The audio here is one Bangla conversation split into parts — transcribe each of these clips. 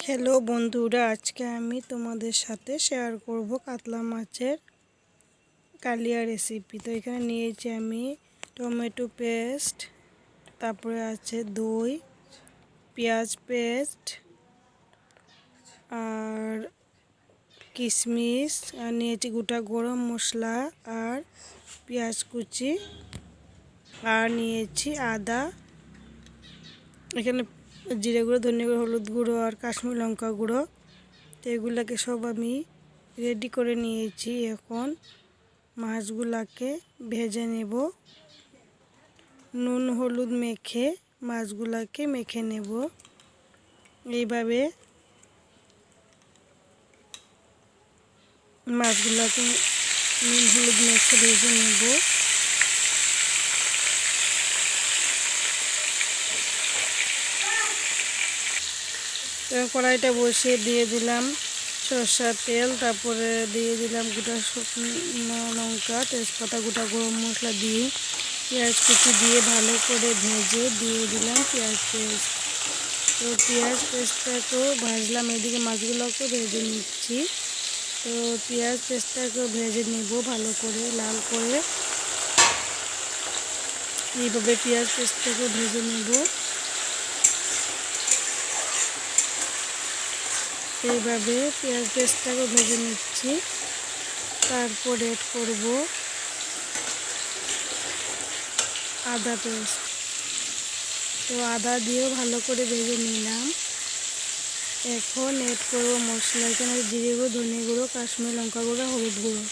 হ্যালো বন্ধুরা, আজকে আমি তোমাদের সাথে শেয়ার করব কাতলা মাছের কালিয়া রেসিপি। তো এখানে নিয়েছি আমি টমেটো পেস্ট, তারপরে আছে দই, পেঁয়াজ পেস্ট আর কিশমিশ, আর নিয়েছি গোটা গরম মশলা আর পেঁয়াজ কুচি, আর নিয়েছি আদা, এখানে জিরে গুঁড়ো, ধনে গুঁড়ো, হলুদ গুঁড়ো আর কাশ্মীরি লঙ্কা গুঁড়ো। তো এগুলোকে সব আমি রেডি করে নিয়েছি। এখন মাছগুলোকে ভেজে নেব। নুন হলুদ মেখে মাছগুলোকে মেখে নেব। এইভাবে মাছগুলোকে নুন হলুদ মেখে ভেজে নেব। কড়াইটা বসিয়ে দিয়ে দিলাম সরষের তেল, তারপরে দিয়ে দিলাম গোটা শুকনো লঙ্কা, তেজপাতা, গোটা গরম মশলা দিয়ে পেঁয়াজ কুচি দিয়ে ভালো করে ভেজে দিয়ে দিলাম পেঁয়াজ পেস্ট। তো পেঁয়াজ পেস্টটাকেও ভাজলাম, এদিকে মাছগুলোকেও ভেজে নিচ্ছি। তো পেঁয়াজ পেস্টটাকেও ভেজে নেব ভালো করে, লাল করে। এইভাবে পেঁয়াজ পেস্টটাকে ভেজে নেব। এইভাবে পেঁয়াজ পেস্টটাকে ভেজে নিচ্ছি। তারপর এড করব আদা পেস্ট। তো আদা দিয়েও ভালো করে ভেজে নিলাম। এখন এড করব মশলা। এখানে জিরে গুঁড়ো, ধনে গুঁড়ো, কাশ্মীরি লঙ্কা গুঁড়ো, হলুদ গুঁড়ো,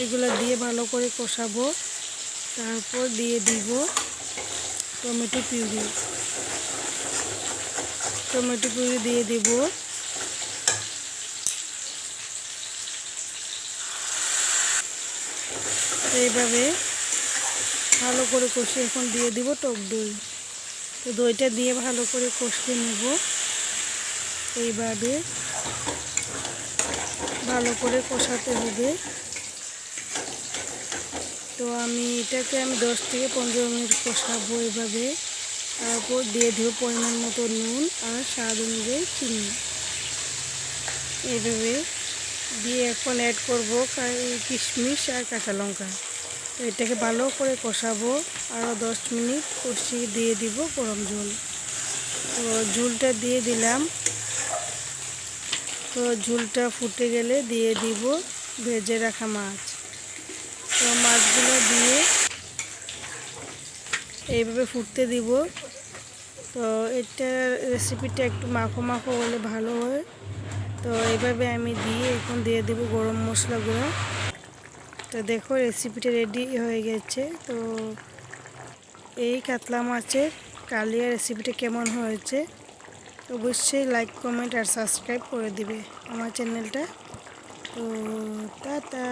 এগুলো দিয়ে ভালো করে কষাবো। তারপর দিয়ে দিব টমেটো পিউরি। দিয়ে দিব। এইভাবে ভালো করে কষিয়ে এখন দিয়ে দিব টক দই। তো দইটা দিয়ে ভালো করে কষিয়ে নেব। এইভাবে ভালো করে কষাতে হবে। তো এটাকে 10 থেকে 15 মিনিট কষাবো এইভাবে। তারপর দিয়ে দেবো পরিমাণ মতো নুন আর স্বাদ অনুযায়ী চিনি। এইভাবে দিয়ে এখন অ্যাড করব কিশমিশ আর কাঁচা লঙ্কা। তো এটাকে ভালো করে কষাবো। আরও 10 মিনিট কষিয়ে দিয়ে দিব গরম জল। তো ঝোলটা দিয়ে দিলাম। তো ঝোলটা ফুটে গেলে দিয়ে দিব ভেজে রাখা মাছ। তো মাছগুলো দিয়ে এইভাবে ফুটতে দিব। তো এটা রেসিপিটা একটু মাখো মাখো হলে ভালো হয়। তো এইভাবে আমি দিয়ে এখন দিয়ে দেব গরম মশলা গুঁড়ো। তো দেখো রেসিপিটা রেডি হয়ে গেছে। তো এই কাতলা মাছের কালিয়া রেসিপিটা কেমন হয়েছে অবশ্যই লাইক, কমেন্ট আর সাবস্ক্রাইব করে দিবে আমার চ্যানেলটা। তো টাটা।